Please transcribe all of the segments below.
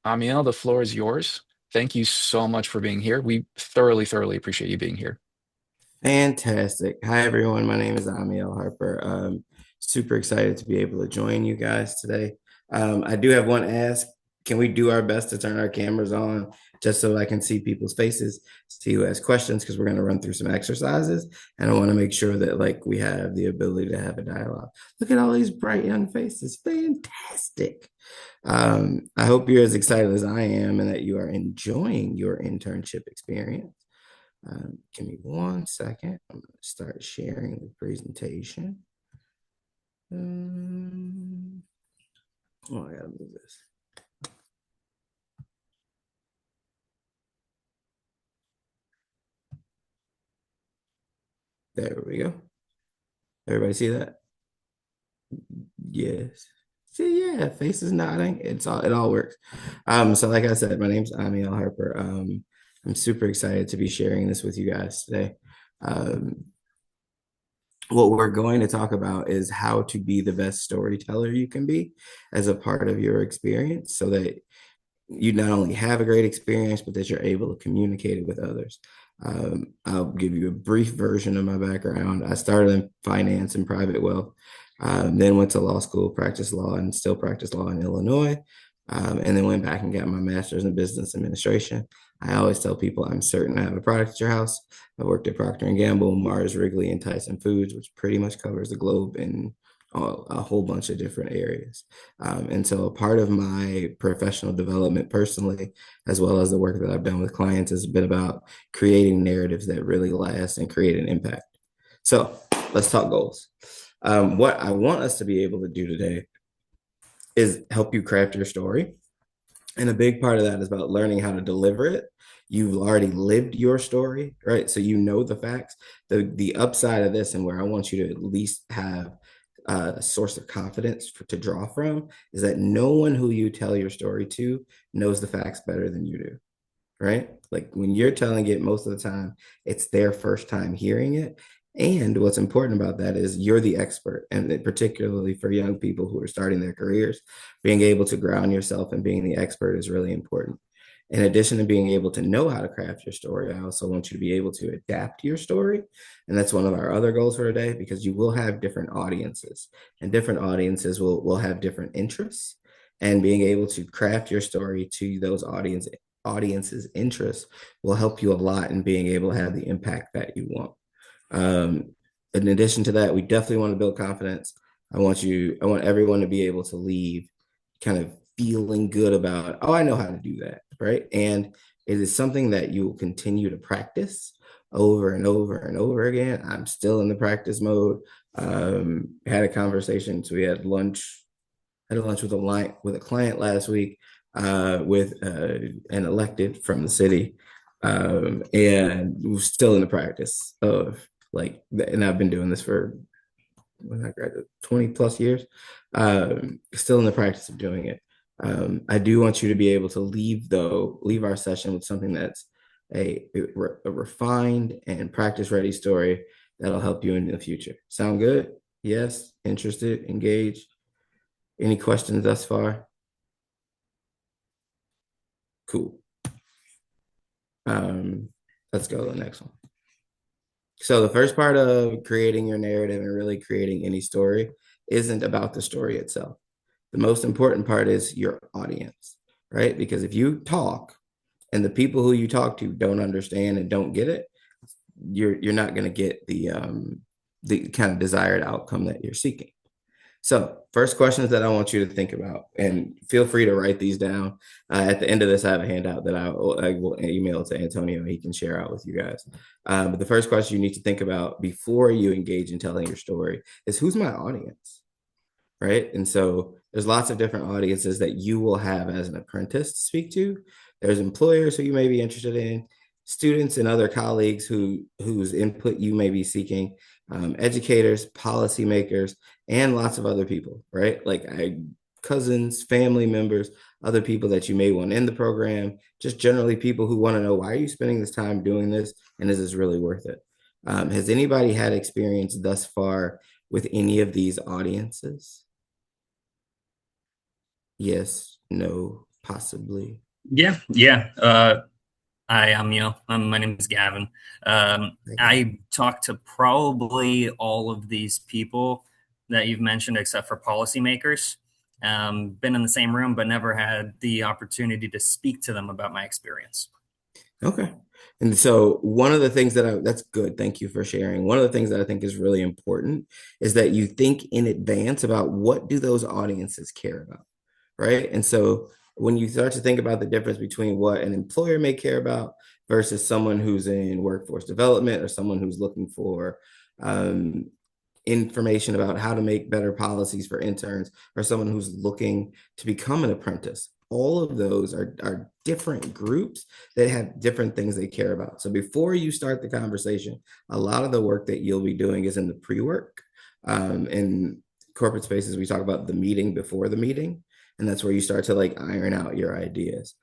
Amiel, the floor is yours. Thank you so much for being here. We thoroughly appreciate you being here. Fantastic. Hi, everyone. My name is Amiel Harper. Super excited to be able to join you guys today. I do have one ask. Can we do our best to turn our cameras on just so I can see people's faces, see who has questions? Because we're going to run through some exercises, and I want to make sure that we have the ability to have a dialogue. Look at all these bright young faces. Fantastic. I hope you're as excited as I am and that you are enjoying your internship experience. Give me 1 second. I'm going to start sharing the presentation. Um, oh, I got to move this. There we go. Everybody see that? Yes. See, yeah, faces nodding. It all works. So like I said, my name's Amiel Harper. I'm super excited to be sharing this with you guys today. Um, what we're going to talk about is how to be the best storyteller you can be as a part of your experience so that you not only have a great experience, but that you're able to communicate it with others. I'll give you a brief version of my background. I started in finance and private wealth, then went to law school, practiced law, and still practice law in Illinois, and then went back and got my master's in business administration. I always tell people I'm certain I have a product at your house. I worked at Procter and Gamble, Mars Wrigley, and Tyson Foods, which pretty much covers the globe in a whole bunch of different areas. And so a part of my professional development personally, as well as the work that I've done with clients, has been about creating narratives that really last and create an impact. So let's talk goals. What I want us to be able to do today is help you craft your story. And a big part of that is about learning how to deliver it. You've already lived your story, right? So you know the facts. The upside of this, and where I want you to at least have a source of confidence to draw from, is that no one who you tell your story to knows the facts better than you do, right? Like when you're telling it, most of the time, it's their first time hearing it. And what's important about that is you're the expert. And particularly for young people who are starting their careers, being able to ground yourself and being the expert is really important. In addition to being able to know how to craft your story, I also want you to be able to adapt your story. And that's one of our other goals for today, because you will have different audiences, and different audiences will have different interests. And being able to craft your story to those audience's interests will help you a lot in being able to have the impact that you want. Um, in addition to that, we definitely want to build confidence. I want everyone to be able to leave kind of feeling good about, oh, I know how to do that, right? And it is something that you will continue to practice over and over and over again. I'm still in the practice mode. Had a conversation, so we had lunch with a client last week, with an elected from the city, and we're still in the practice of and I've been doing this for when I graduated 20 plus years, still in the practice of doing it. I do want you to be able to leave our session with something that's a refined and practice ready story that'll help you in the future. Sound good? Yes. Interested? Engaged? Any questions thus far? Cool. Um, let's go to the next one. So the first part of creating your narrative and really creating any story isn't about the story itself. The most important part is your audience, right? Because if you talk and the people who you talk to don't understand and don't get it, you're not going to get the kind of desired outcome that you're seeking. So, first questions that I want you to think about, and feel free to write these down. At the end of this, I have a handout that I will email to Antonio. He can share out with you guys. But the first question you need to think about before you engage in telling your story is, who's my audience, right? And so there's lots of different audiences that you will have as an apprentice to speak to. There's employers who you may be interested in, students and other colleagues whose input you may be seeking, educators, policymakers, and lots of other people, right? Cousins, family members, other people that you may want in the program, just generally people who want to know, why are you spending this time doing this? And is this really worth it? Has anybody had experience thus far with any of these audiences? Yes, no, possibly? Yeah, yeah. Hi, Amiel. My name is Gavin. I talked to probably all of these people that you've mentioned, except for policymakers. Been in the same room, but never had the opportunity to speak to them about my experience. Okay. And so one of the things that's good. Thank you for sharing. One of the things that I think is really important is that you think in advance about what do those audiences care about, right? And so when you start to think about the difference between what an employer may care about versus someone who's in workforce development or someone who's looking for um, information about how to make better policies for interns or someone who's looking to become an apprentice. All of those are different groups that have different things they care about. So before you start the conversation, a lot of the work that you'll be doing is in the pre-work. In corporate spaces, we talk about the meeting before the meeting, and that's where you start to like iron out your ideas.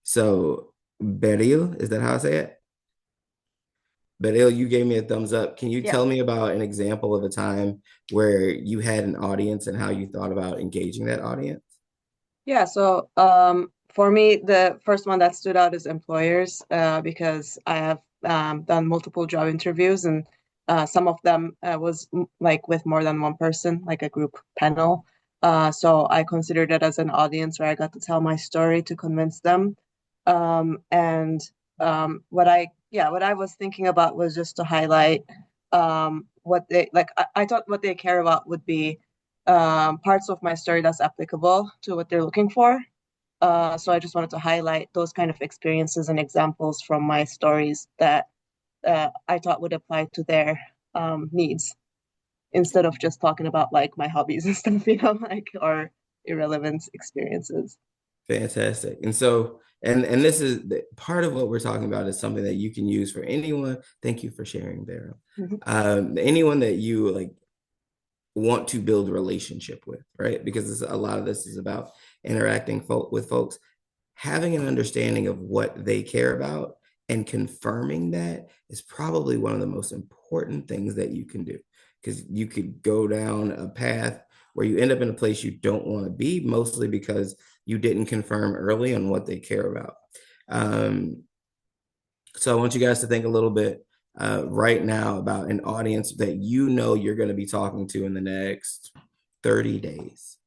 So Beril, is that how I say it? Beril, you gave me a thumbs up. Can you Yeah. tell me about an example of a time where you had an audience and how you thought about engaging that audience? Yeah, so for me, the first one that stood out is employers, because I have done multiple job interviews, and some of them was like with more than one person, like a group panel. So I considered it as an audience where I got to tell my story to convince them. And what I was thinking about was just to highlight what they like. I thought what they care about would be parts of my story that's applicable to what they're looking for. So I just wanted to highlight those kind of experiences and examples from my stories that I thought would apply to their needs instead of just talking about like my hobbies and stuff, like or irrelevant experiences. Fantastic. And so, and this is part of what we're talking about is something that you can use for anyone. Thank you for sharing, Daryl. Mhm. Anyone that you like want to build a relationship with, right? Because a lot of this is about interacting with folks, having an understanding of what they care about and confirming that is probably one of the most important things that you can do. Because you could go down a path where you end up in a place you don't want to be, mostly because you didn't confirm early on what they care about. Um, so I want you guys to think a little bit right now about an audience that you know you're going to be talking to in the next 30 days.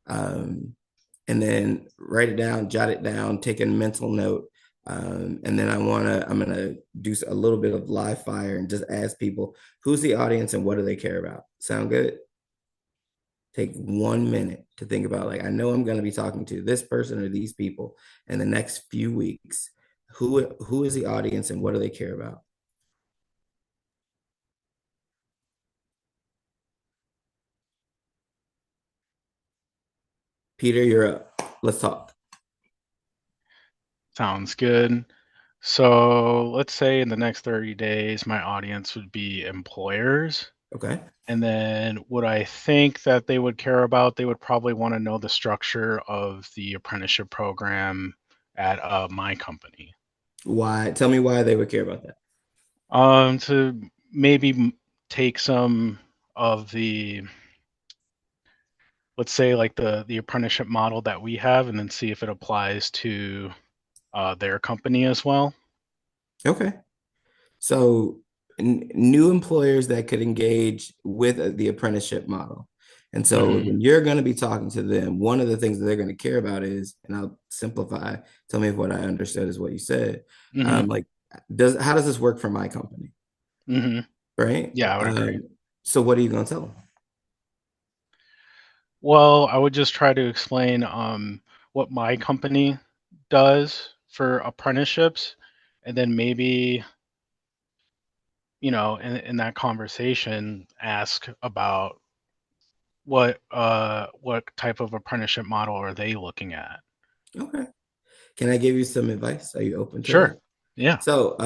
Um, and then write it down, jot it down, take a mental note. And then I'm gonna do a little bit of live fire and just ask people who's the audience and what do they care about. Sound good? Take 1 minute to think about like I know I'm gonna be talking to this person or these people in the next few weeks. Who is the audience and what do they care about? Peter, you're up. Let's talk. Sounds good. So let's say in the next 30 days, my audience would be employers. Okay. And then what I think that they would care about, they would probably want to know the structure of the apprenticeship program at my company. Why? Tell me why they would care about that. To maybe take some of the, let's say like the apprenticeship model that we have, and then see if it applies to their company as well. Okay. So new employers that could engage with the apprenticeship model. And so Hmm. when you're going to be talking to them, one of the things that they're going to care about is, and I'll simplify, tell me if what I understood is what you said. Hmm. Like, how does this work for my company? Hmm. Right. Yeah, I would agree. So what are you going to tell them? Well, I would just try to explain what my company does for apprenticeships, and then maybe, in that conversation, ask about what type of apprenticeship model are they looking at? Okay. Can I give you some advice? Are you open to Sure. that? Yeah. So,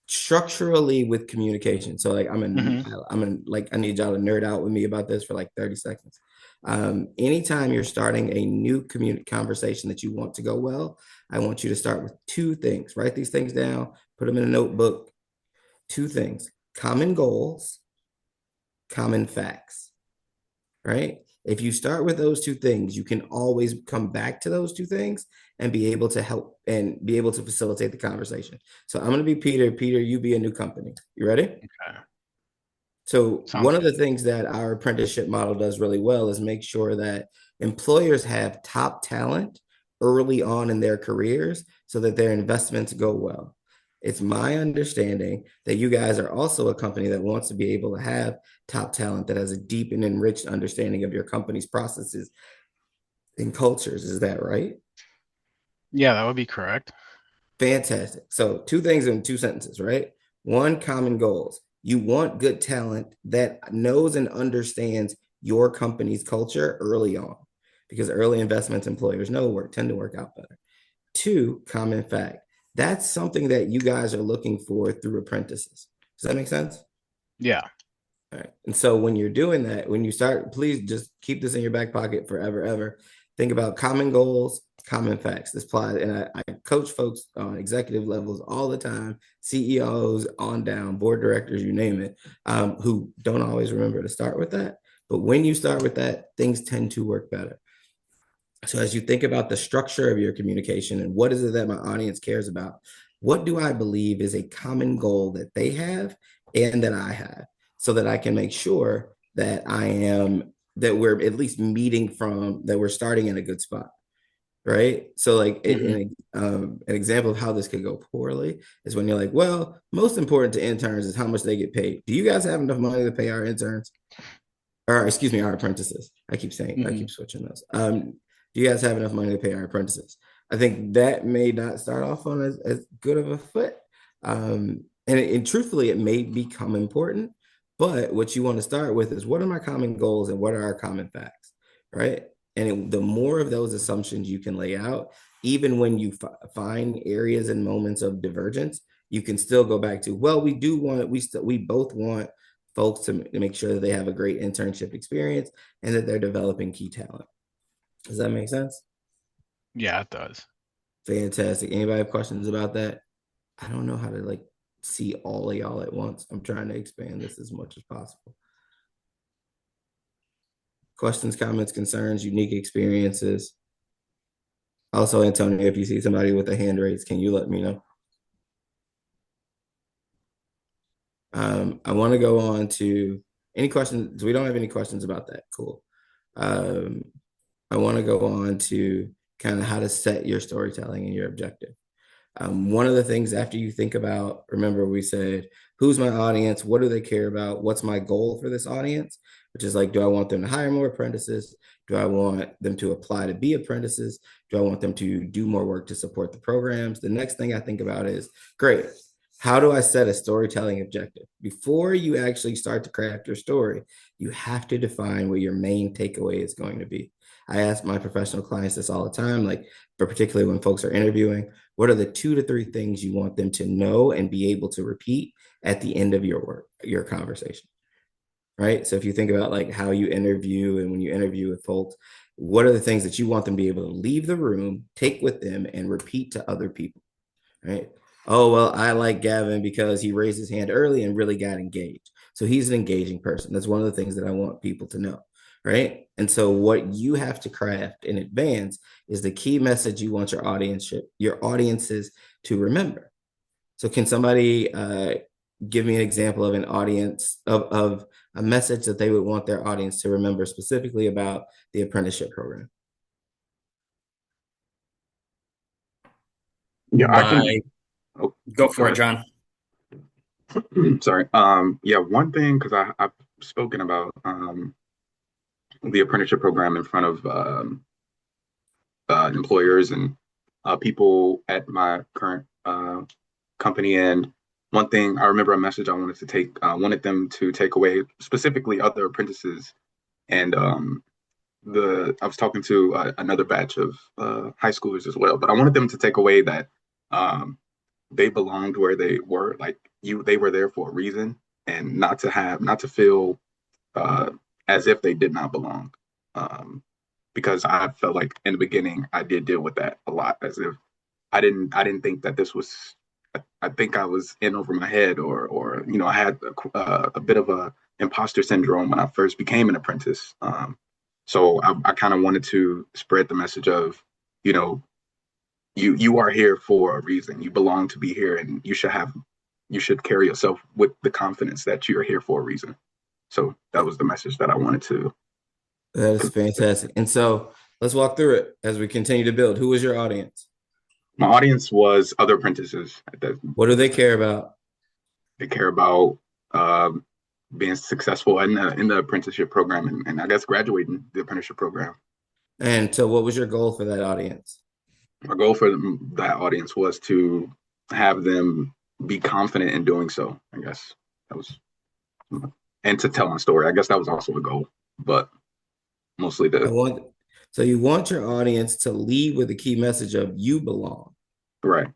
structurally with communication. So like Hmm. I need y'all to nerd out with me about this for like 30 seconds. Anytime you're starting a new conversation that you want to go well, I want you to start with two things. Write these things down, put them in a notebook. Two things: common goals, common facts. Right? If you start with those two things, you can always come back to those two things and be able to help and be able to facilitate the conversation. So I'm going to be Peter. Peter, you be a new company. You ready? Okay. So Sounds one of the good. things that our apprenticeship model does really well is make sure that employers have top talent early on in their careers so that their investments go well. It's my understanding that you guys are also a company that wants to be able to have top talent that has a deep and enriched understanding of your company's processes and cultures. Is that right? Yeah, that would be correct. Fantastic. So, two things in two sentences, right? One, common goals. You want good talent that knows and understands your company's culture early on, because early investments employers know tend to work out better. Two, common fact. That's something that you guys are looking for through apprentices. Does that make sense? Yeah. All right. And so when you're doing that, when you start, please just keep this in your back pocket forever, ever. Think about common goals, common facts. This applies, and I coach folks on executive levels all the time, CEOs on down, board directors, you name it, who don't always remember to start with that. But when you start with that, things tend to work better. So as you think about the structure of your communication and what is it that my audience cares about, what do I believe is a common goal that they have and that I have, so that I can make sure that that we're at least meeting from that we're starting in a good spot, right? So like an example of how this could go poorly is when you're like, well, most important to interns is how much they get paid. Do you guys have enough money to pay our interns? Or excuse me, our apprentices. I keep switching those. Do you guys have enough money to pay our apprentices? I think that may not start off on as good of a foot. And truthfully, it may become important. But what you want to start with is, what are my common goals and what are our common facts, right? The more of those assumptions you can lay out, even when you find areas and moments of divergence, you can still go back to, well, we both want folks to make sure that they have a great internship experience and that they're developing key talent. Does that make sense? Yeah, it does. Fantastic. Anybody have questions about that? I don't know how to like see all of y'all at once. I'm trying to expand this as much as possible. Questions, comments, concerns, unique experiences. Also, Antonio, if you see somebody with a hand raised, can you let me know? I want to go on to any questions. We don't have any questions about that. Cool. I want to go on to kind of how to set your storytelling and your objective. One of the things after you think about, remember we said, who's my audience? What do they care about? What's my goal for this audience? Which is like, do I want them to hire more apprentices? Do I want them to apply to be apprentices? Do I want them to do more work to support the programs? The next thing I think about is, great, how do I set a storytelling objective? Before you actually start to craft your story, you have to define what your main takeaway is going to be. I ask my professional clients this all the time, like, but particularly when folks are interviewing, what are the 2 to 3 things you want them to know and be able to repeat at the end of your conversation, right? So if you think about like how you interview and when you interview with folks, what are the things that you want them to be able to leave the room, take with them, and repeat to other people, right? Oh, well, I like Gavin because he raised his hand early and really got engaged. So he's an engaging person. That's one of the things that I want people to know, right? And so what you have to craft in advance is the key message you want your audiences to remember. So can somebody give me an example of an audience of a message that they would want their audience to remember specifically about the apprenticeship program? Yeah, I can. Oh, Go for it, John. sorry. Yeah, one thing, because I've spoken about the apprenticeship program in front of employers and people at my current company. And one thing I remember, a message I wanted them to take away, specifically other apprentices. And I was talking to another batch of high schoolers as well, but I wanted them to take away that they belonged where they were, like they were there for a reason, and not to feel as if they did not belong. Because I felt like in the beginning I did deal with that a lot, as if I didn't think that this was. I think I was in over my head, or I had a bit of a imposter syndrome when I first became an apprentice. So I kind of wanted to spread the message of, you know, you are here for a reason. You belong to be here, and you should carry yourself with the confidence that you're here for a reason. So that was the message that I wanted to. That is fantastic. And so let's walk through it as we continue to build. Who was your audience? My audience was other apprentices. What do they care about? They care about being successful in the apprenticeship program, and I guess graduating the apprenticeship program. And so what was your goal for that audience? My goal for that audience was to have them be confident in doing so. I guess that was, and to tell my story. I guess that was also a goal, but mostly So you want your audience to lead with the key message of you belong. right.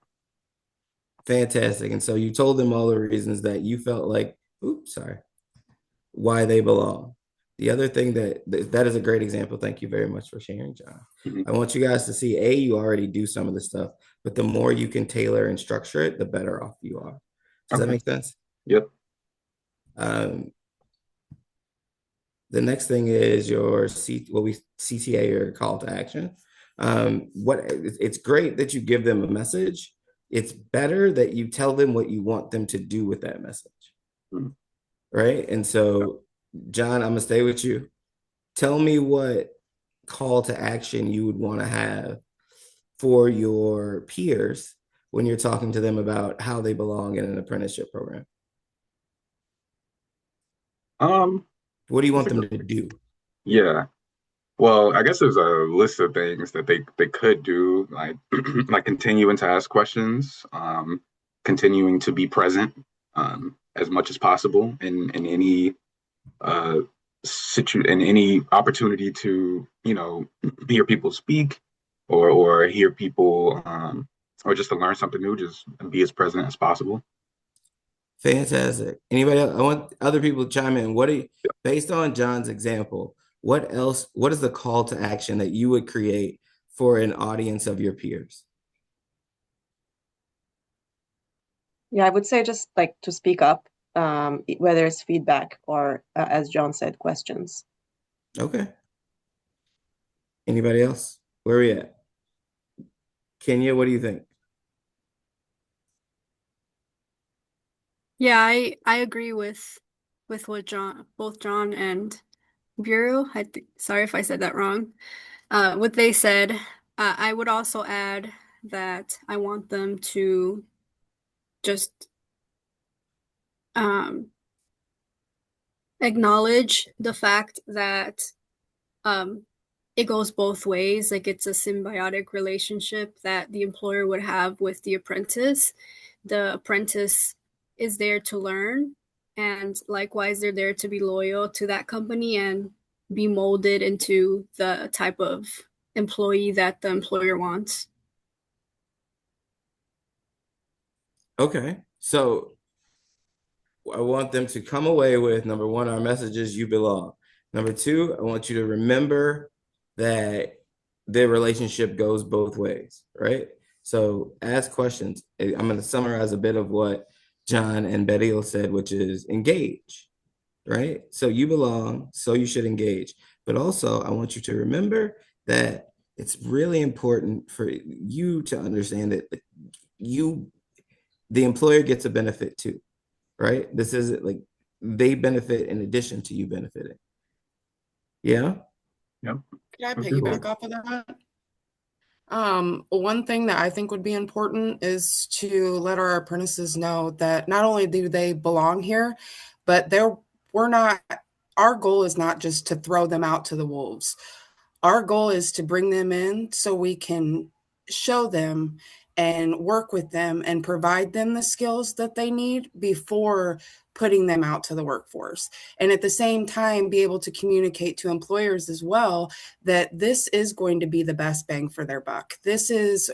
Fantastic. And so you told them all the reasons that you felt like, why they belong. The other thing that is a great example. Thank you very much for sharing, John. Mm-hmm. I want you guys to see, you already do some of the stuff, but the more you can tailor and structure it, the better off you are. Does that make sense? Yep. The next thing is your CTA or call to action. It's great that you give them a message. It's better that you tell them what you want them to do with that message. Mm-hmm. Right? And so, John, I'm gonna stay with you. Tell me what call to action you would want to have for your peers when you're talking to them about how they belong in an apprenticeship program. What do you want them to do? Yeah. Well, I guess there's a list of things that they could do, like like continuing to ask questions, continuing to be present as much as possible in any in any opportunity to, you know, hear people speak or hear people or just to learn something new, just be as present as possible. Fantastic. Anybody else? I want other people to chime in. Based on John's example, what is the call to action that you would create for an audience of your peers? Yeah, I would say just like to speak up, whether it's feedback or, as John said, questions. Okay. Anybody else? Where are we at? Kenya, what do you think? Yeah, I agree with what both John and Bureau, sorry if I said that wrong, what they said. I would also add that I want them to just acknowledge the fact that it goes both ways. Like, it's a symbiotic relationship that the employer would have with the apprentice. The apprentice is there to learn, and likewise, they're there to be loyal to that company and be molded into the type of employee that the employer wants. Okay. So I want them to come away with, number one, our message is you belong. Number two, I want you to remember that their relationship goes both ways, right? So ask questions. I'm going to summarize a bit of what John and Betty said, which is engage, right? So you belong, so you should engage. But also, I want you to remember that it's really important for you to understand that the employer gets a benefit too, right? This isn't like they benefit in addition to you benefiting. Yeah? Yep. Can I piggyback off of that? One thing that I think would be important is to let our apprentices know that not only do they belong here, but our goal is not just to throw them out to the wolves. Our goal is to bring them in so we can show them and work with them and provide them the skills that they need before putting them out to the workforce. And at the same time, be able to communicate to employers as well that this is going to be the best bang for their buck.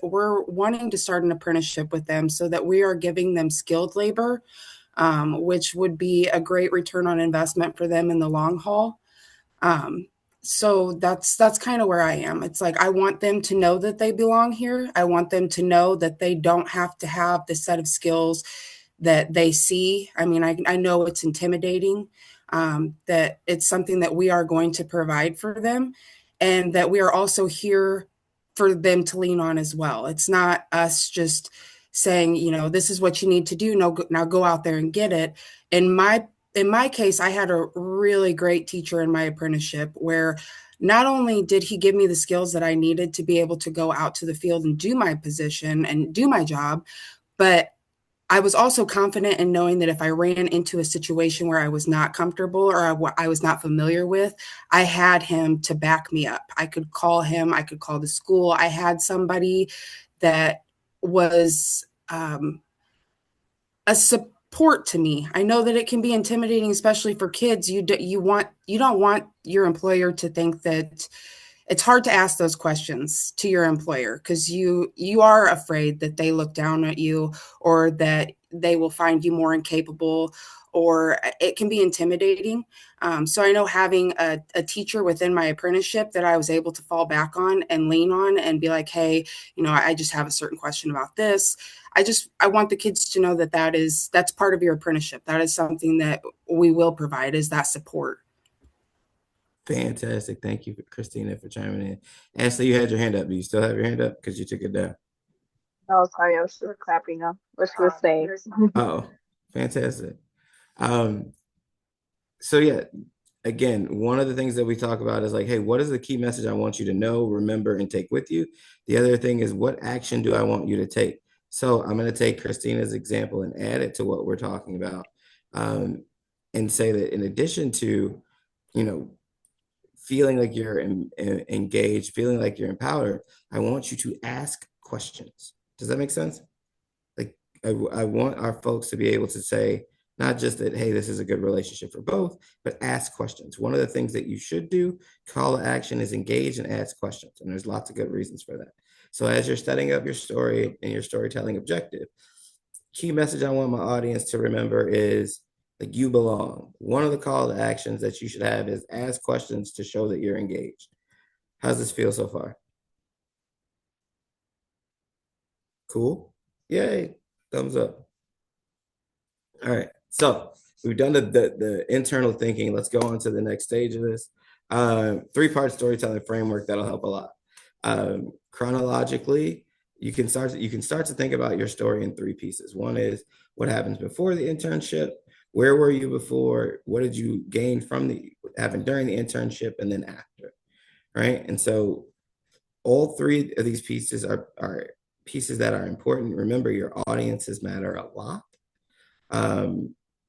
We're wanting to start an apprenticeship with them so that we are giving them skilled labor, which would be a great return on investment for them in the long haul. So that's kind of where I am. It's like, I want them to know that they belong here. I want them to know that they don't have to have the set of skills that they see. I mean, I know it's intimidating, that it's something that we are going to provide for them, and that we are also here for them to lean on as well. It's not us just saying, this is what you need to do. No, now go out there and get it. In my case, I had a really great teacher in my apprenticeship where not only did he give me the skills that I needed to be able to go out to the field and do my position and do my job, but I was also confident in knowing that if I ran into a situation where I was not comfortable or I was not familiar with, I had him to back me up. I could call him, I could call the school. I had somebody that was a support to me. I know that it can be intimidating, especially for kids. You don't want your employer to think that it's hard to ask those questions to your employer because you are afraid that they look down at you or that they will find you more incapable, or it can be intimidating. So I know having a teacher within my apprenticeship that I was able to fall back on and lean on and be like, hey, I just have a certain question about this. I want the kids to know that that's part of your apprenticeship. That is something that we will provide, is that support. Fantastic. Thank you, Christina, for chiming in. Ashley, you had your hand up. Do you still have your hand up? Because you took it down. Oh, sorry, I was still clapping up. What she was saying. Oh, fantastic. So yeah, again, one of the things that we talk about is like, hey, what is the key message I want you to know, remember, and take with you? The other thing is, what action do I want you to take? So I'm going to take Christina's example and add it to what we're talking about, and say that in addition to, feeling like you're engaged, feeling like you're empowered, I want you to ask questions. Does that make sense? Like, I want our folks to be able to say, not just that, hey, this is a good relationship for both, but ask questions. One of the things that you should do, call to action, is engage and ask questions. And there's lots of good reasons for that. So as you're setting up your story and your storytelling objective, key message I want my audience to remember is like, you belong. One of the call to actions that you should have is ask questions to show that you're engaged. How's this feel so far? Cool? Yay. Thumbs up. All right. So we've done the internal thinking. Let's go on to the next stage of this. 3-part storytelling framework that'll help a lot. Chronologically, you can start to think about your story in 3 pieces. One is what happens before the internship. Where were you before? What did you gain from having during the internship, and then after, right? And so all 3 of these pieces are pieces that are important. Remember, your audiences matter a lot,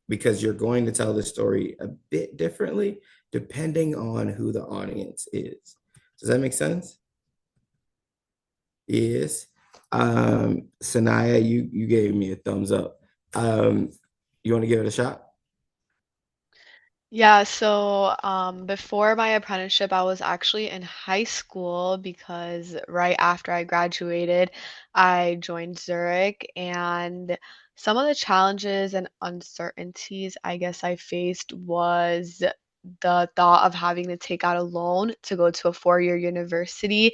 because you're going to tell the story a bit differently depending on who the audience is. Does that make sense? Yes. Sanaya, you gave me a thumbs up. You want to give it a shot? Yeah, so before my apprenticeship, I was actually in high school because right after I graduated, I joined Zurich, and some of the challenges and uncertainties I guess I faced was the thought of having to take out a loan to go to a 4-year university.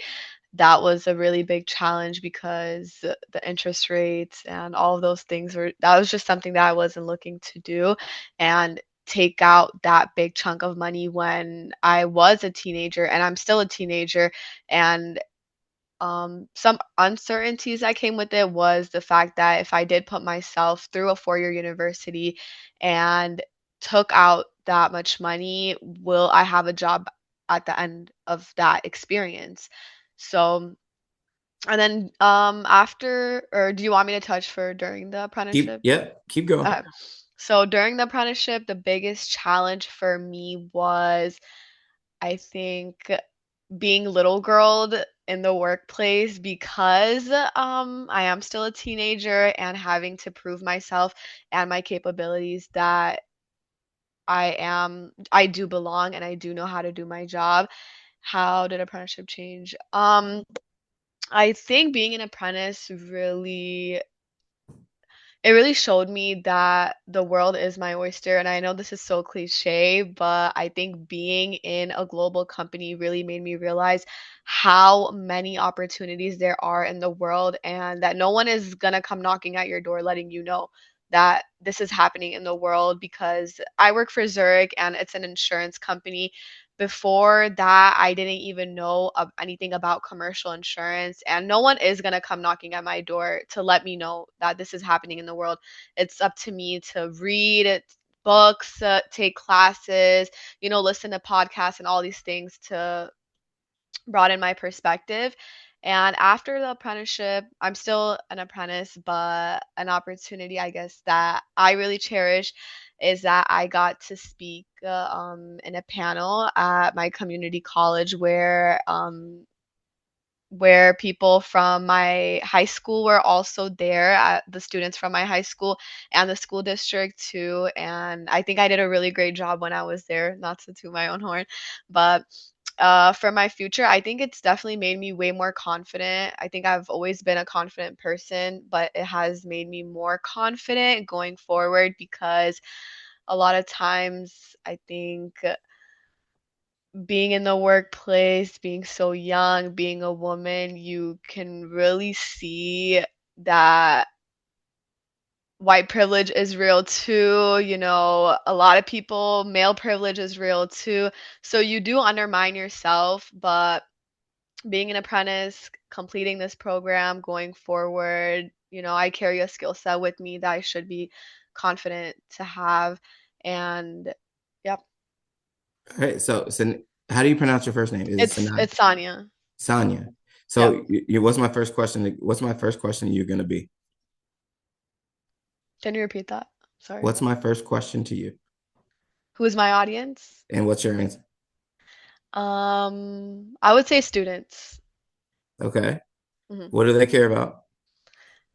That was a really big challenge because the interest rates and all of those things that was just something that I wasn't looking to do. And take out that big chunk of money when I was a teenager, and I'm still a teenager. And some uncertainties that came with it was the fact that if I did put myself through a 4-year university and took out that much money, will I have a job at the end of that experience? So, and then after, or do you want me to touch for during the apprenticeship? Keep going. Okay. So during the apprenticeship, the biggest challenge for me was, I think, being little girled in the workplace because I am still a teenager and having to prove myself and my capabilities that I do belong and I do know how to do my job. How did apprenticeship change? I think being an apprentice really showed me that the world is my oyster. And I know this is so cliche, but I think being in a global company really made me realize how many opportunities there are in the world and that no one is going to come knocking at your door letting you know that this is happening in the world, because I work for Zurich and it's an insurance company. Before that, I didn't even know anything about commercial insurance, and no one is going to come knocking at my door to let me know that this is happening in the world. It's up to me to read books, take classes, listen to podcasts and all these things to broaden my perspective. And after the apprenticeship, I'm still an apprentice, but an opportunity, I guess, that I really cherish is that I got to speak in a panel at my community college where people from my high school were also there, the students from my high school and the school district too. And I think I did a really great job when I was there, not to toot my own horn, but for my future, I think it's definitely made me way more confident. I think I've always been a confident person, but it has made me more confident going forward, because a lot of times I think being in the workplace, being so young, being a woman, you can really see that white privilege is real too. A lot of people, male privilege is real too. So you do undermine yourself, but being an apprentice, completing this program, going forward, I carry a skill set with me that I should be confident to have. And yep, All right. So how do you pronounce your first name? Is it Sanai? it's Sonia. Sonia. Yep. So what's my first question? What's my first question you're going to be? Can you repeat that? Sorry. What's my first question to you? Who is my audience? And what's your answer? I would say students. Okay. Mhm. What do they care about?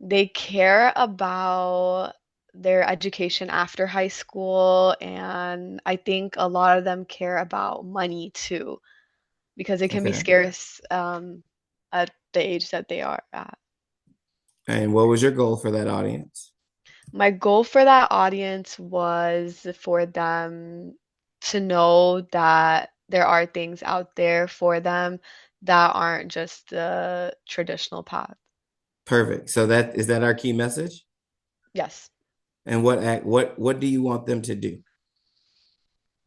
They care about their education after high school, and I think a lot of them care about money too, because it can be Okay. scarce at the age that they are at. And what was your goal for that audience? My goal for that audience was for them to know that there are things out there for them that aren't just the traditional path. Perfect. So is that our key message? Yes. And what do you want them to do?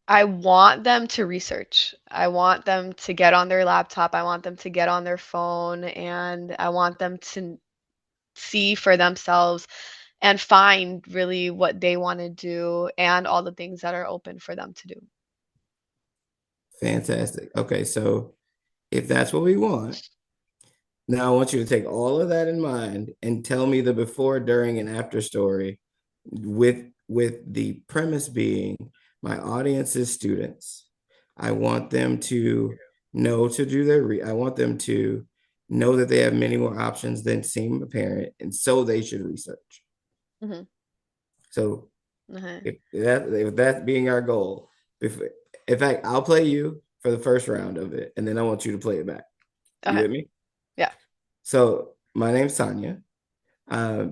I want them to research. I want them to get on their laptop. I want them to get on their phone, and I want them to see for themselves and find really what they want to do and all the things that are open for them to do. Fantastic. Okay, so if that's what we want, now I want you to take all of that in mind and tell me the before, during, and after story with the premise being my audience is students. I want them to know to do I want them to know that they have many more options than seem apparent, and so they should research. Mm-hmm. So Uh-huh. if that being our goal, in fact, I'll play you for the first round of it, and then I want you to play it back. You Okay. with me? Yeah. So my name's Tanya.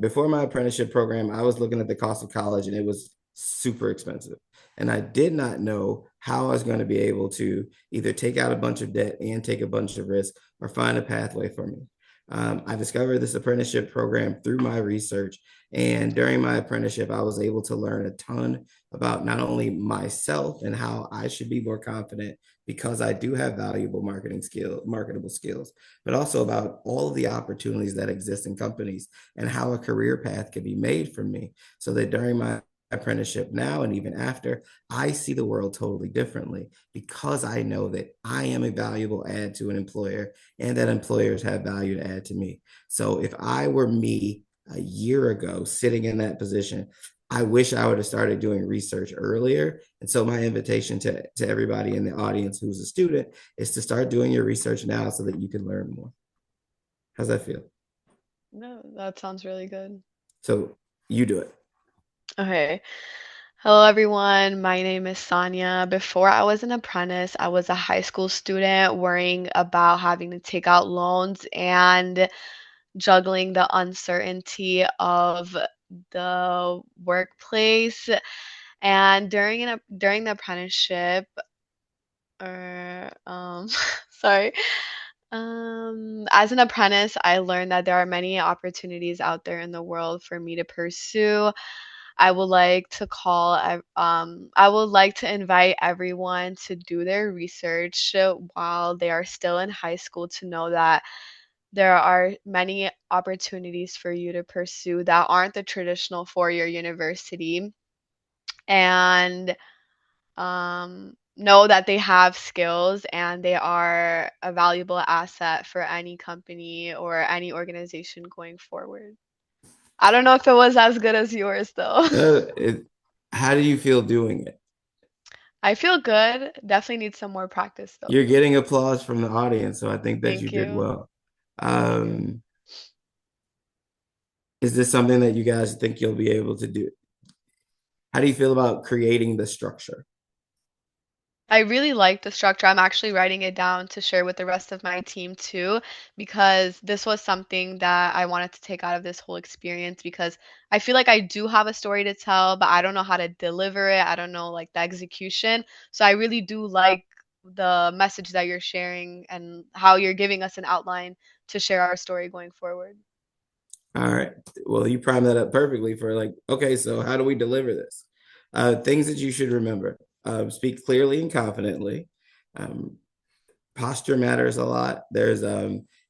Before my apprenticeship program, I was looking at the cost of college, and it was super expensive. And I did not know how I was going to be able to either take out a bunch of debt and take a bunch of risk or find a pathway for me. I discovered this apprenticeship program through my research. And during my apprenticeship, I was able to learn a ton about not only myself and how I should be more confident because I do have valuable marketable skills, but also about all of the opportunities that exist in companies and how a career path can be made for me so that during my apprenticeship now and even after, I see the world totally differently because I know that I am a valuable add to an employer and that employers have value to add to me. So if I were me a year ago sitting in that position, I wish I would have started doing research earlier. And so my invitation to everybody in the audience who's a student is to start doing your research now so that you can learn more. How's that feel? No, that sounds really good. So you do it. Okay. Hello, everyone. My name is Sonia. Before I was an apprentice, I was a high school student worrying about having to take out loans and juggling the uncertainty of the workplace. And during the apprenticeship, or sorry, as an apprentice, I learned that there are many opportunities out there in the world for me to pursue. I would like to I would like to invite everyone to do their research while they are still in high school, to know that there are many opportunities for you to pursue that aren't the traditional four-year university, and know that they have skills and they are a valuable asset for any company or any organization going forward. I don't know if it was as good as yours though. How do you feel doing it? I feel good. Definitely need some more practice though. You're getting applause from the audience, so I think that you Thank did you. well. Thank you. Is this something that you guys think you'll be able to do? How do you feel about creating the structure? I really like the structure. I'm actually writing it down to share with the rest of my team too, because this was something that I wanted to take out of this whole experience, because I feel like I do have a story to tell, but I don't know how to deliver it. I don't know like the execution. So I really do like the message that you're sharing and how you're giving us an outline to share our story going forward. All right. Well, you primed that up perfectly for like, okay, so how do we deliver this? Things that you should remember. Speak clearly and confidently. Um, Posture matters a lot. There's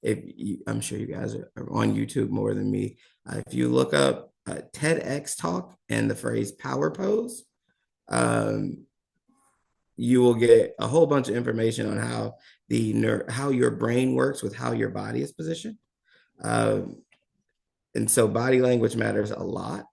if you, I'm sure you guys are on YouTube more than me. If you look up TEDx talk and the phrase power pose, um, you will get a whole bunch of information on how your brain works with how your body is positioned. Um, and so body language matters a lot.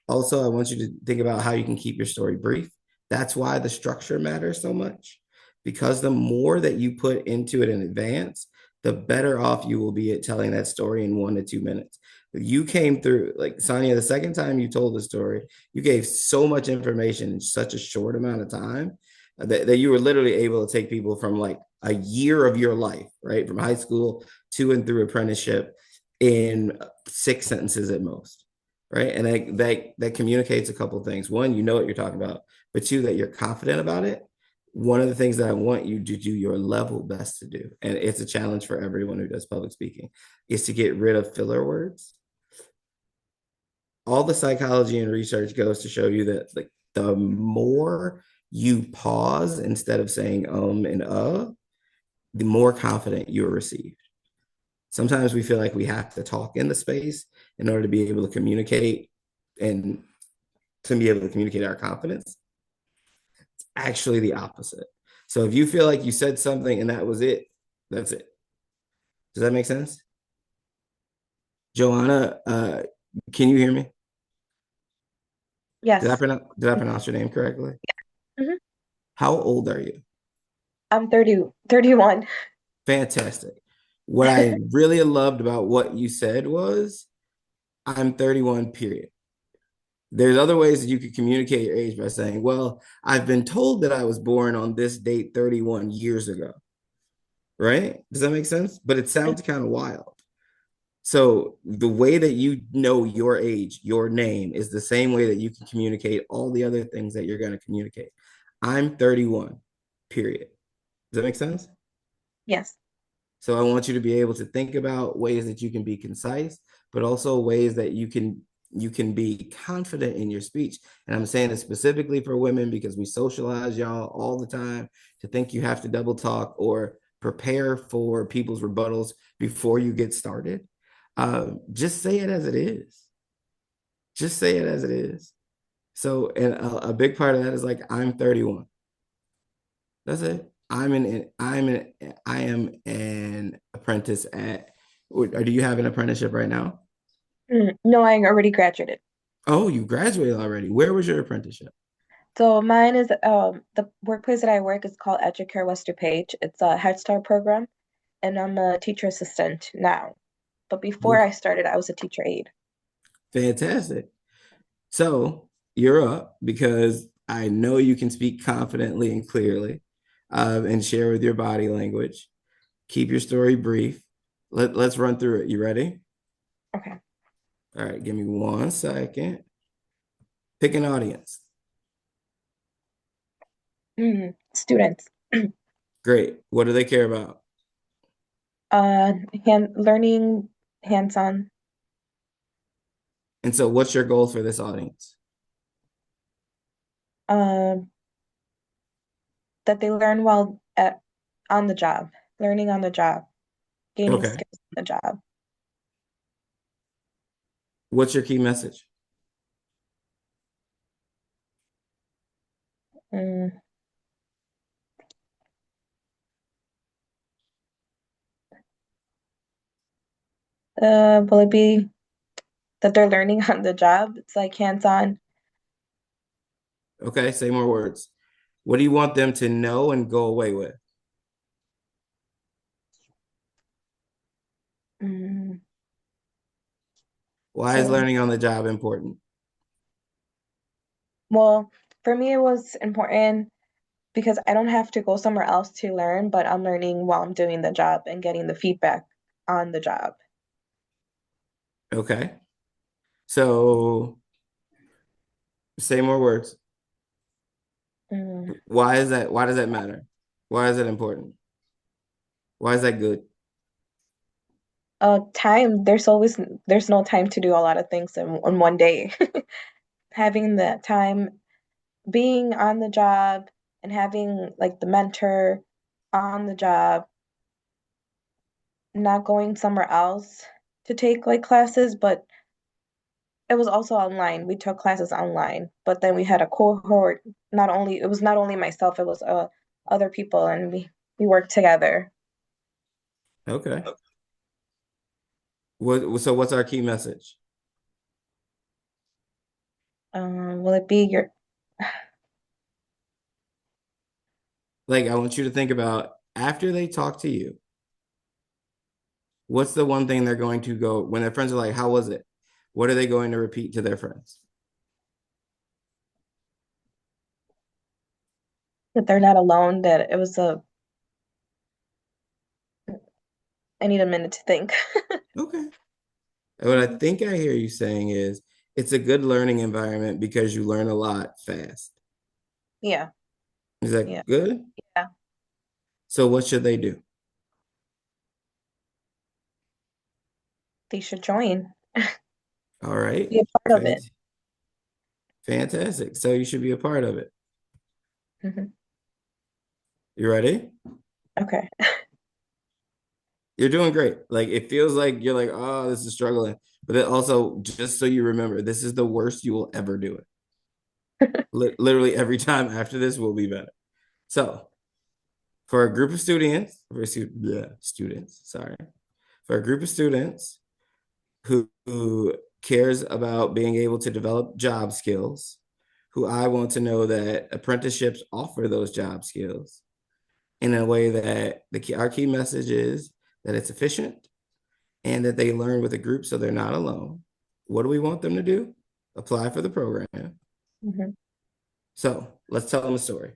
Also, I want you to think about how you can keep your story brief. That's why the structure matters so much, because the more that you put into it in advance, the better off you will be at telling that story in 1 to 2 minutes. You came through, like Sonia, the second time you told the story, you gave so much information in such a short amount of time that you were literally able to take people from like a year of your life, right? From high school to and through apprenticeship in 6 sentences at most, right? And that communicates a couple of things. One, you know what you're talking about, but two, that you're confident about it. One of the things that I want you to do your level best to do, and it's a challenge for everyone who does public speaking, is to get rid of filler words. All the psychology and research goes to show you that like the more you pause instead of saying and the more confident you're received. Sometimes we feel like we have to talk in the space in order to be able to communicate and to be able to communicate our confidence. It's actually the opposite. So if you feel like you said something and that was it, that's it. Does that make sense? Joanna, can you hear me? Yes. Did I pronounce your name correctly? Mhm. How old are you? I'm 31. Fantastic. What I really loved about what you said was, I'm 31, period. There's other ways that you could communicate your age by saying, well, I've been told that I was born on this date 31 years ago. Right? Does that make sense? But it sounds kind of wild. So the way that you know your age, your name, is the same way that you can communicate all the other things that you're going to communicate. I'm 31, period. Does that make sense? Yes. So I want you to be able to think about ways that you can be concise, but also ways that you can be confident in your speech. And I'm saying it specifically for women because we socialize y'all all the time to think you have to double talk or prepare for people's rebuttals before you get started. Just say it as it is. Just say it as it is. So, and a big part of that is like, I'm 31. That's it. I am an apprentice at, or do you have an apprenticeship right now? No, I already graduated. Oh, you graduated already. Where was your apprenticeship? So mine is the workplace that I work is called Educare Wester Page. It's a Head Start program, and I'm a teacher assistant now. But before I started, I was a teacher aide. Fantastic. So you're up because I know you can speak confidently and clearly, and share with your body language. Keep your story brief. Let's run through it. You ready? Okay. All right, give me 1 second. Pick an audience. Students. Great. What do they care about? Learning hands-on. And so what's your goal for this audience? That they learn well on the job, learning on the job, gaining Okay. skills on the job. What's your key message? Mm. Will it be that they're learning on the job? It's like hands-on. Okay, say more words. What do you want them to know and go away with? Mm. Why is So, learning on the job important? well, for me, it was important because I don't have to go somewhere else to learn, but I'm learning while I'm doing the job and getting the feedback on the job. Okay. So say more words. Mm. Why is that? Why does that matter? Why is that important? Why is that good? Time, there's no time to do a lot of things in one day. Having the time, being on the job and having like the mentor on the job, not going somewhere else to take like classes, but it was also online. We took classes online, but then we had a cohort. It was not only myself, it was other people, and we worked together. Okay. So what's our key message? Will it be your Like, I want you to think about after they talk to you, what's the one thing they're going to go when their friends are like, how was it? What are they going to repeat to their friends? that they're not alone, that it was I need a minute to think. Okay. And what I think I hear you saying is it's a good learning environment because you learn a lot fast. Yeah, Is that yeah, good? yeah. So what should they do? They should join. All right. Be a part of it. Fantastic. So you should be a part of it. Hmm. You ready? Okay. You're doing great. Like it feels like you're like, oh, this is struggling. But then also, just so you remember, this is the worst you will ever do it. Literally every time after this will be better. So for a group of students, sorry. For a group of students who cares about being able to develop job skills, who I want to know that apprenticeships offer those job skills in a way that our key message is that it's efficient and that they learn with a group so they're not alone. What do we want them to do? Apply for the program. Hmm. So let's tell them a story.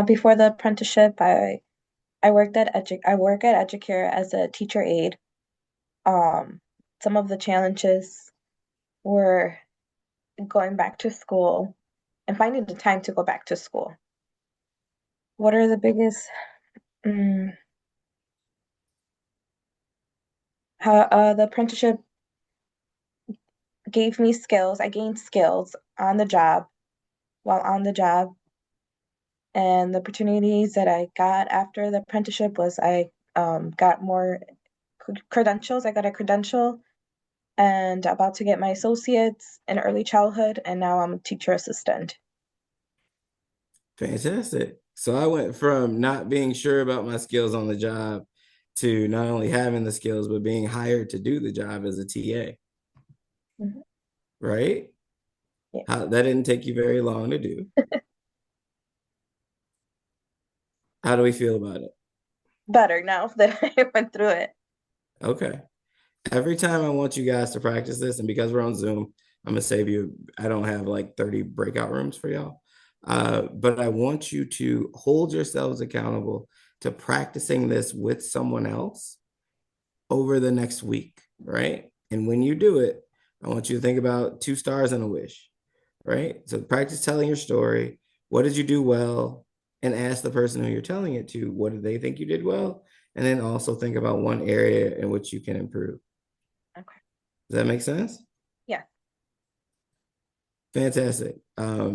Before the apprenticeship, I work at Educare as a teacher aide. Um, some of the challenges were going back to school and finding the time to go back to school. What are the biggest? Mm, how the apprenticeship gave me skills. I gained skills on the job while on the job, and the opportunities that I got after the apprenticeship was I got more credentials. I got a credential and about to get my associates in early childhood, and now I'm a teacher assistant. Fantastic. So I went from not being sure about my skills on the job to not only having the skills, but being hired to do the job as a TA, Mhm. right? Yeah. That didn't take you very long to do. How do we feel about it? Better now that I went through it. Okay. Every time I want you guys to practice this, and because we're on Zoom, I'm gonna save you. I don't have like 30 breakout rooms for y'all. But I want you to hold yourselves accountable to practicing this with someone else over the next week, right? And when you do it, I want you to think about 2 stars and a wish, right? So practice telling your story. What did you do well? And ask the person who you're telling it to, what do they think you did well? And then also think about one area in which you can improve. Does that make sense? Yeah. Fantastic.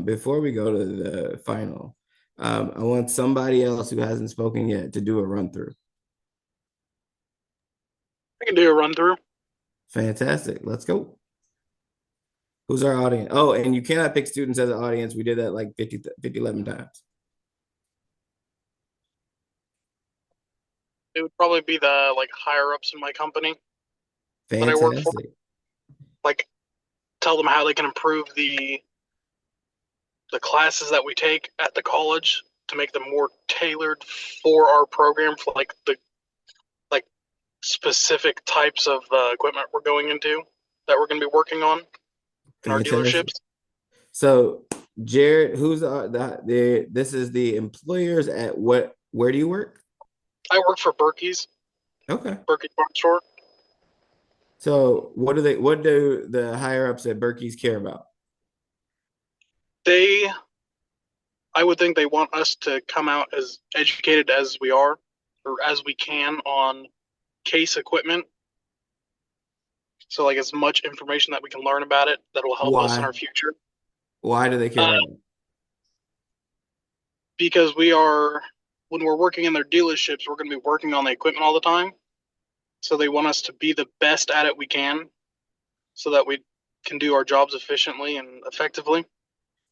Before we go to the final, I want somebody else who hasn't spoken yet to do a run through. I can do a run through. Fantastic. Let's go. Who's our audience? Oh, and you cannot pick students as an audience. We did that like 50, 11 times. It would probably be the like higher ups in my company that I work for. Fantastic. Like tell them how they can improve the classes that we take at the college to make them more tailored for our program, for like the like specific types of equipment we're going into that we're going to be working on in our Fantastic. dealerships. So, Jared, who's this is the employers at what? Where do you work? I work for Berkey's. Okay. Berkey Farm Store. So, what do the higher ups at Berkey's care about? I would think they want us to come out as educated as we are, or as we can, on case equipment. So, like, as much information that we can learn about it that will help us in our future. Why do they care about it? Because when we're working in their dealerships, we're going to be working on the equipment all the time. So they want us to be the best at it we can, so that we can do our jobs efficiently and effectively.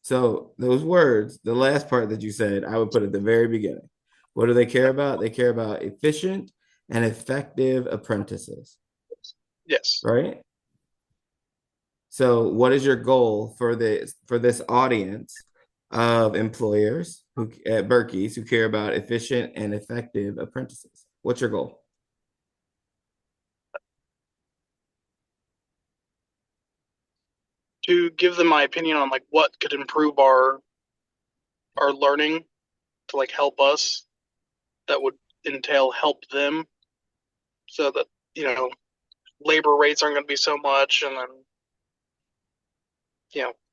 So those words, the last part that you said, I would put at the very beginning. What do they care about? They care about efficient and effective apprentices. Yes. Right? So what is your goal for this audience of employers who at Berkey's who care about efficient and effective apprentices? What's your goal? To give them my opinion on like what could improve our learning to like help us, that would entail help them, so that labor rates aren't going to be so much, and then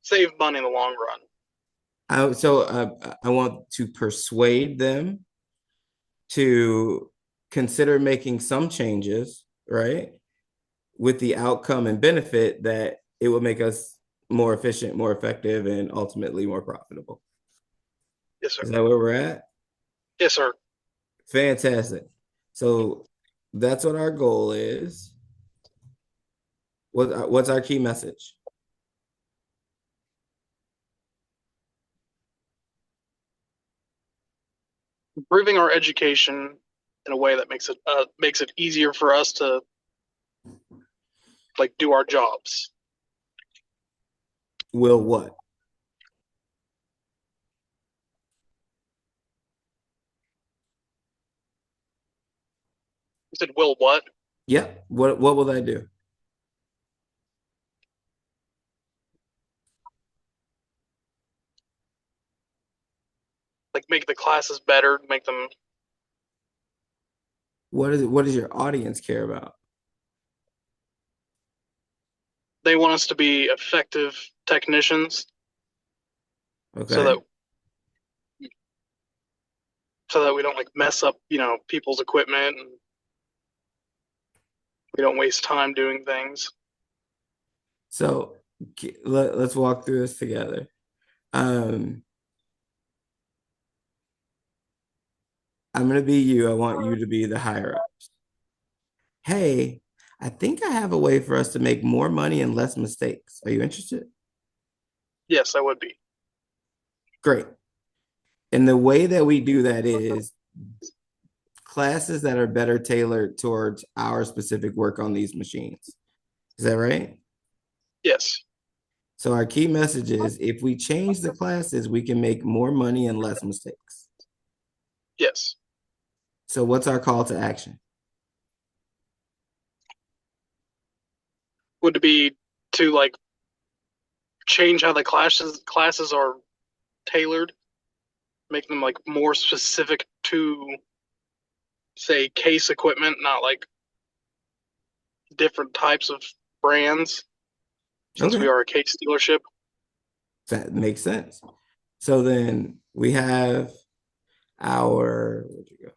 save money in the long run. I want to persuade them to consider making some changes, right? With the outcome and benefit that it will make us more efficient, more effective, and ultimately more profitable. Yes, sir. Is that where we're at? Yes, sir. Fantastic. So that's what our goal is. What's our key message? Improving our education in a way that makes it easier for us to like do our jobs. Will what? You said will what? Yep. What will that do? Like make the classes better, make them. What does your audience care about? They want us to be effective technicians. Okay. So that we don't like mess up, people's equipment, and we don't waste time doing things. So let's walk through this together. I'm going to be you. I want you to be the higher ups. Hey, I think I have a way for us to make more money and less mistakes. Are you interested? Yes, I would be. Great. And the way that we do that is classes that are better tailored towards our specific work on these machines. Is that right? Yes. So our key message is if we change the classes, we can make more money and less mistakes. Yes. So what's our call to action? Would it be to like change how the classes are tailored, make them like more specific to, say, case equipment, not like different types of brands, since we are a case dealership? That makes sense. So then we have our, where'd you go?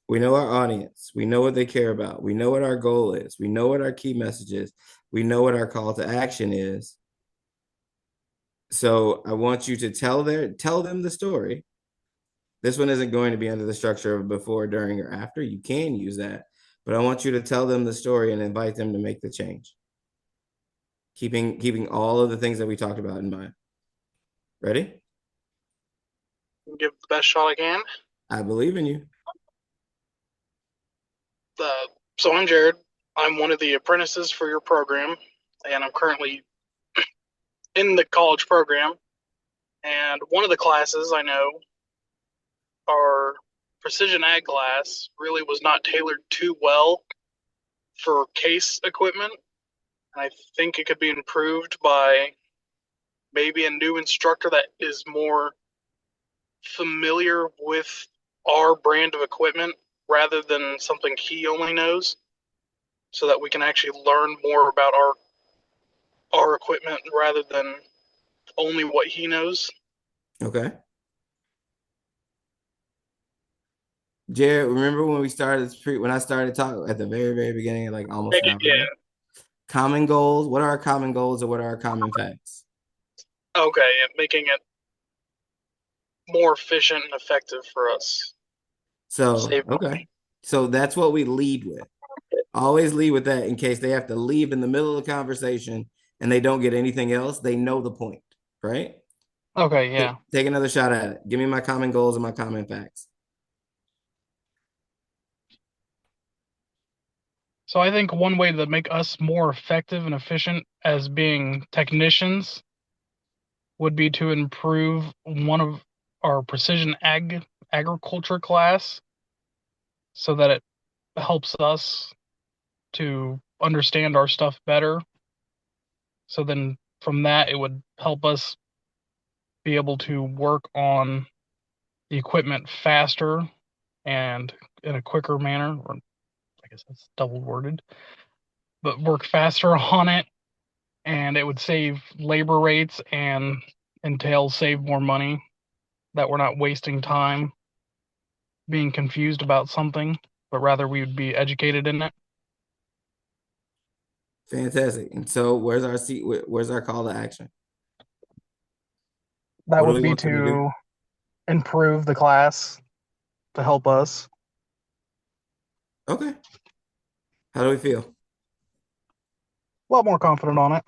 We We know our audience. We know what they care about. We know what our goal is. We know what our key message is. We know what our call to action is. So I want you to tell them the story. This one isn't going to be under the structure of before, during, or after. You can use that, but I want you to tell them the story and invite them to make the change. Keeping all of the things that we talked about in mind. Ready? Give it the best shot I can. I believe in you. So I'm Jared. I'm one of the apprentices for your program, and I'm currently in the college program. And one of the classes I know, our precision ag class, really was not tailored too well for case equipment. And I think it could be improved by maybe a new instructor that is more familiar with our brand of equipment rather than something he only knows, so that we can actually learn more about our equipment rather than only what he knows. Okay. Jared, remember when I started talking at the very, very beginning, like almost an hour ago? Common goals. What are our common goals and what are our common facts? Okay, and making it more efficient and effective for us. So, okay. So that's what we lead with. Always lead with that in case they have to leave in the middle of the conversation and they don't get anything else. They know the point, right? Okay, yeah. Take another shot at it. Give me my common goals and my common facts. So I think one way to make us more effective and efficient as being technicians would be to improve one of our precision agriculture class so that it helps us to understand our stuff better. So then from that, it would help us be able to work on the equipment faster and in a quicker manner, or I guess that's double worded, but work faster on it, and it would save labor rates and save more money, that we're not wasting time being confused about something, but rather we would be educated in it. Fantastic. And so where's our call to action? That would be to improve the class to help us. Okay. How do we feel? A lot more confident on it.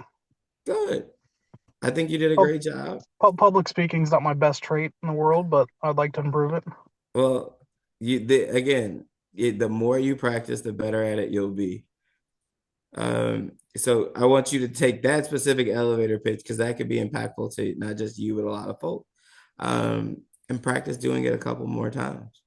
Good. I think you did a great job. Public speaking is not my best trait in the world, but I'd like to improve it. Well, the more you practice, the better at it you'll be. So I want you to take that specific elevator pitch, because that could be impactful to not just you, but a lot of folk. And practice doing it a couple more times.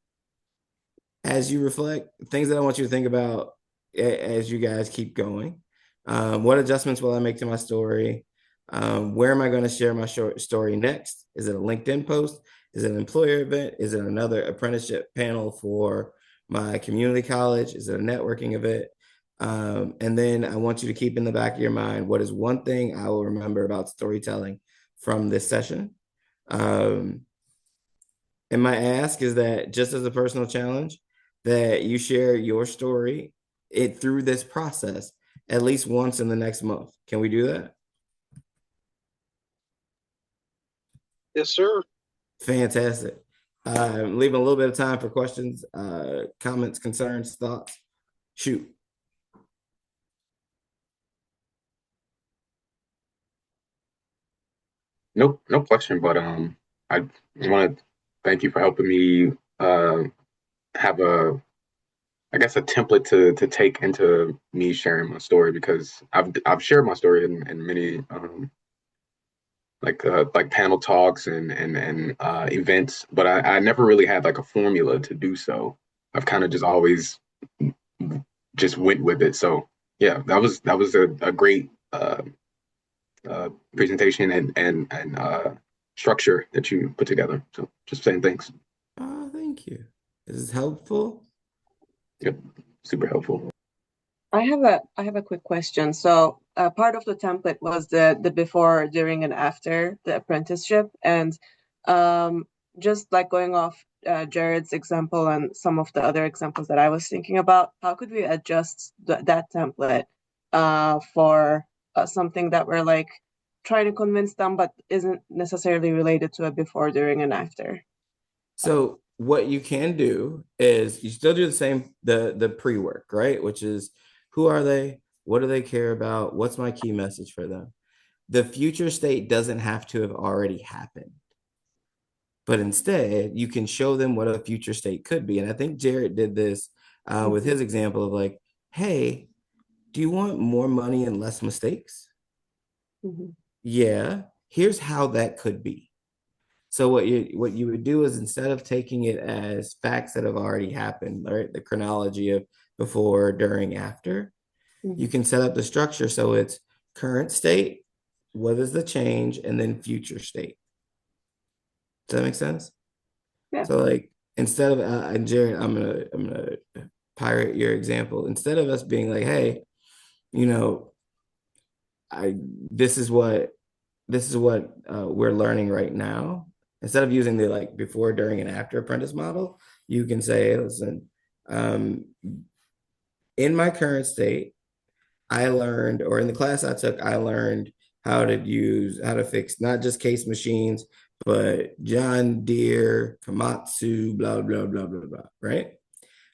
As you reflect, things that I want you to think about as you guys keep going. What adjustments will I make to my story? Where am I going to share my short story next? Is it a LinkedIn post? Is it an employer event? Is it another apprenticeship panel for my community college? Is it a networking event? And then I want you to keep in the back of your mind, what is one thing I will remember about storytelling from this session? And my ask is that, just as a personal challenge, that you share your story through this process at least once in the next month. Can we do that? Yes, sir. Fantastic. Leaving a little bit of time for questions, comments, concerns, thoughts. Shoot. No question, but I want to thank you for helping me have I guess a template to take into me sharing my story, because I've shared my story in many like panel talks and events, but I never really had like a formula to do so. I've kind of just always just went with it. So yeah, that was a great presentation and structure that you put together. So just saying thanks. Oh, thank you. Is this helpful? Yep, super helpful. I have a quick question. So part of the template was the before, during, and after the apprenticeship, and just like going off Jared's example and some of the other examples that I was thinking about, how could we adjust that template for something that we're like trying to convince them, but isn't necessarily related to a before, during, and after? So what you can do is you still do the same, the pre-work, right? Which is, who are they? What do they care about? What's my key message for them? The future state doesn't have to have already happened, but instead you can show them what a future state could be. And I think Jared did this with his example of like, hey, do you want more money and less mistakes? Yeah, here's how that could be. So what you would do is, instead of taking it as facts that have already happened, right, the chronology of before, during, after, you can set up the structure so it's current state, what is the change, and then future state. Does that make sense? Yeah. So like, instead of and Jared, I'm gonna pirate your example. Instead of us being like, hey, you know, this is what we're learning right now. Instead of using the like before, during, and after apprentice model, you can say, listen, in my current state, I learned, or in the class I took, I learned how to fix not just case machines, but John Deere, Komatsu, blah, blah, blah, blah, blah, right?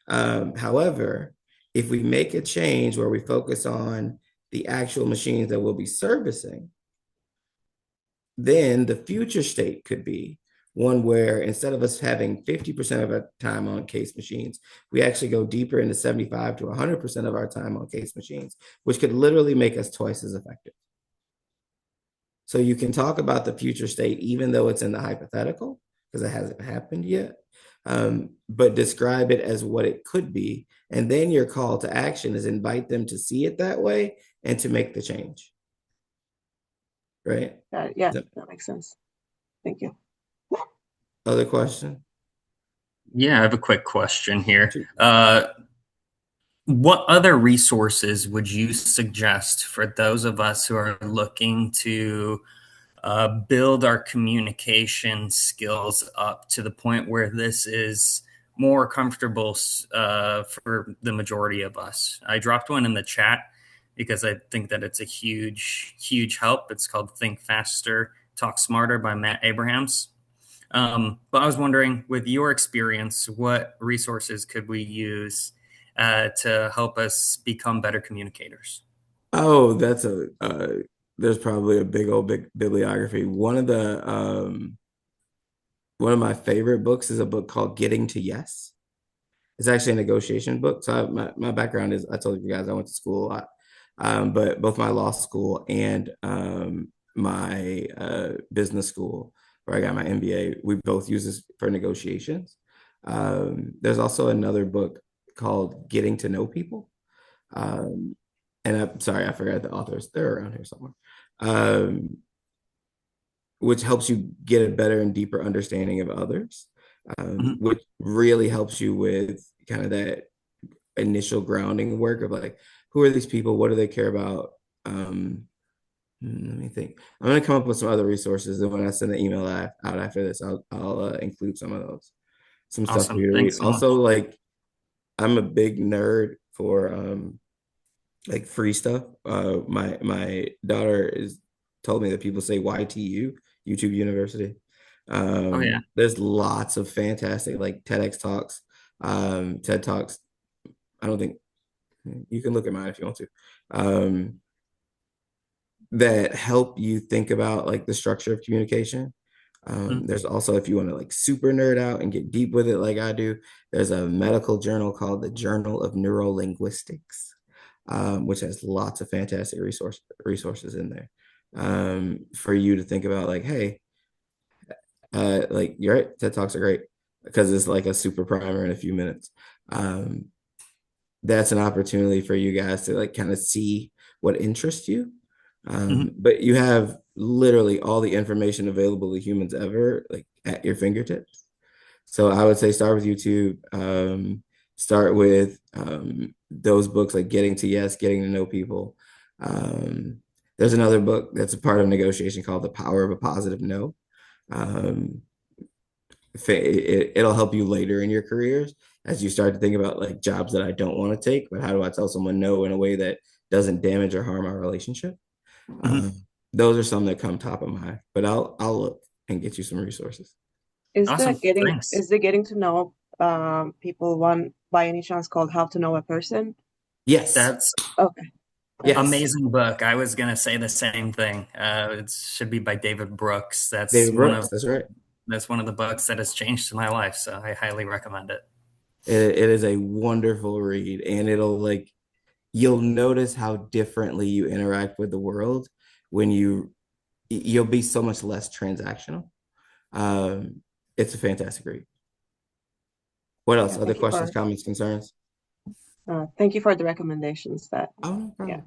However, if we make a change where we focus on the actual machines that we'll be servicing, then the future state could be one where, instead of us having 50% of our time on case machines, we actually go deeper into 75 to 100% of our time on case machines, which could literally make us twice as effective. So you can talk about the future state, even though it's in the hypothetical, because it hasn't happened yet, but describe it as what it could be. And then your call to action is invite them to see it that way and to make the change. Right? Yeah, that makes sense. Thank you. Other question? Yeah, I have a quick question here. What other resources would you suggest for those of us who are looking to build our communication skills up to the point where this is more comfortable for the majority of us? I dropped one in the chat because I think that it's a huge, huge help. It's called Think Faster, Talk Smarter by Matt Abrahams. But I was wondering, with your experience, what resources could we use to help us become better communicators? Oh, there's probably a big bibliography. One of my favorite books is a book called Getting to Yes. It's actually a negotiation book. So my background is, I told you guys I went to school a lot, but both my law school and my business school, where I got my MBA, we both use this for negotiations. There's also another book called Getting to Know People. And I'm sorry, I forgot the authors. They're around here somewhere. Which helps you get a better and deeper understanding of others, which really helps you with kind of that initial grounding work of like, who are these people? What do they care about? Let me think. I'm going to come up with some other resources, and when I send the email out after this, I'll include some of those, some stuff for you to read. So also, like, I'm a big nerd for like free stuff. My daughter told me that people say YTU, YouTube University. There's lots of fantastic like TEDx talks, TED Talks. I don't think you can look at mine if you want to. That help you think about like the structure of communication. There's also, if you want to like super nerd out and get deep with it like I do, there's a medical journal called the Journal of Neurolinguistics, which has lots of fantastic resources in there for you to think about like, hey, like you're right, TED Talks are great because it's like a super primer in a few minutes. That's an opportunity for you guys to like kind of see what interests you. But you have literally all the information available to humans ever like at your fingertips. So I would say start with YouTube, start with those books like Getting to Yes, Getting to Know People. There's another book that's a part of negotiation called The Power of a Positive No. it'll help you later in your careers as you start to think about like jobs that I don't want to take, but how do I tell someone no in a way that doesn't damage or harm our relationship? Those are some that come top of mind, but I'll look and get you some resources. Awesome. Thanks. Is the getting to know people one by any chance called How to Know a Person? Yes. That's okay. Yes. Amazing book. I was gonna say the same thing. It should be by David Brooks. David Brooks, that's right. That's one of the books that has changed my life, so I highly recommend it. It is a wonderful read, and you'll notice how differently you interact with the world when you'll be so much less transactional. It's a fantastic read. What else? Other questions, comments, concerns? Thank you for the recommendations. No problem. Yeah.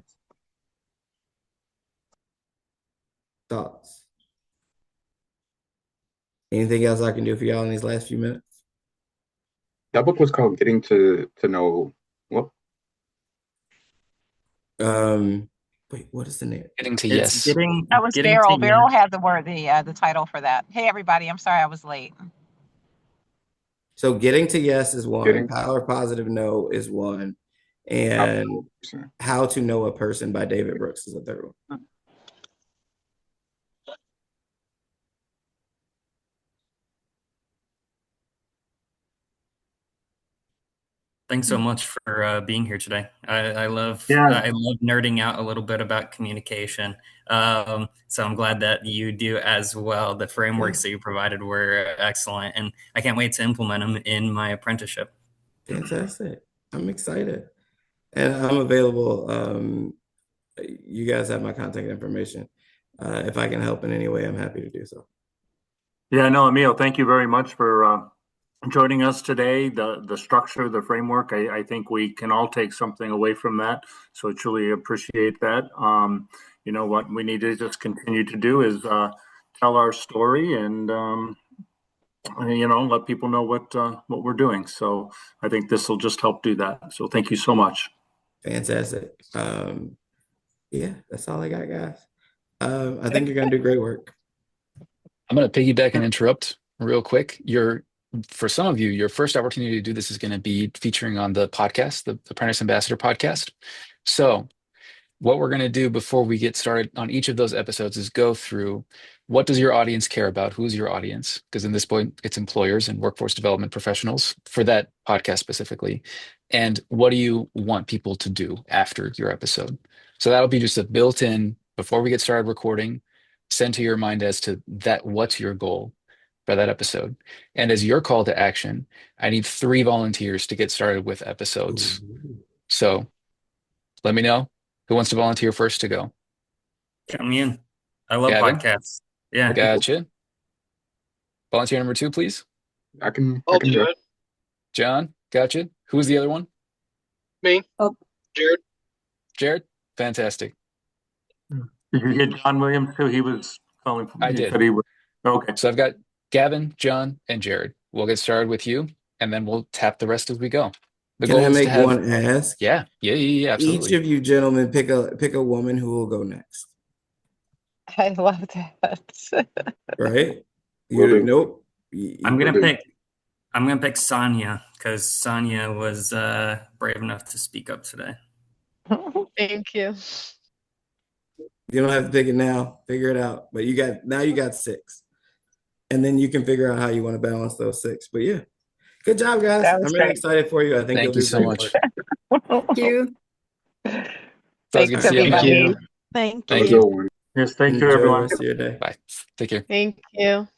Thoughts? Anything else I can do for y'all in these last few minutes? That book was called Getting to Know what? Wait, what is the name? Getting to Yes. That was Beryl. Beryl had the title for that. Hey everybody, I'm sorry I was late. So Getting to Yes is one, Power Positive No is one, and How to Know a Person by David Brooks is the third one. Thanks so much for being here today. I love nerding out a little bit about communication. So I'm glad that you do as well. The frameworks that you provided were excellent, and I can't wait to implement them in my apprenticeship. Fantastic. I'm excited. And I'm available. You guys have my contact information. If I can help in any way, I'm happy to do so. Yeah, no, Amiel, thank you very much for joining us today. The structure, the framework, I think we can all take something away from that. So I truly appreciate that. You know, what we need to just continue to do is tell our story and let people know what we're doing. So I think this will just help do that. So thank you so much. Fantastic. Yeah, that's all I got, guys. I think you're gonna do great work. I'm gonna piggyback and interrupt real quick. For some of you, your first opportunity to do this is going to be featuring on the podcast, the Apprentice Ambassador podcast. So what we're going to do before we get started on each of those episodes is go through what does your audience care about? Who's your audience? Because in this point, it's employers and workforce development professionals for that podcast specifically. And what do you want people to do after your episode? So that'll be just a built-in, before we get started recording, send to your mind as to that, what's your goal for that episode. And as your call to action, I need 3 volunteers to get started with episodes. So let me know who wants to volunteer first to go. Count me in. I love Gavin? podcasts. Yeah. Gotcha. Volunteer number 2, please. I can do it. John, gotcha. Who's the other one? Me. Oh, Jared. Jared? Fantastic. Did you get John Williams too? He was calling for me. I did. But he was, okay. So I've got Gavin, John, and Jared. We'll get started with you, and then we'll tap the rest as we go. The Can goal I is make to have, one ask? Yeah, absolutely. Each of you gentlemen pick a woman who will go next. I love that. Right? Nope. I'm gonna pick Sonia because Sonia was brave enough to speak up today. Thank you. You don't have to pick it now. Figure it out. But you got 6. And then you can figure out how you want to balance those 6. But yeah. Good job, guys. I'm really excited for you. I think Thank you so much. Thank you. Thanks, everybody. Thank you. Thank Thank you. you. Yes, thank you, Enjoy everyone. the rest of your day. Bye. Take care. Thank you.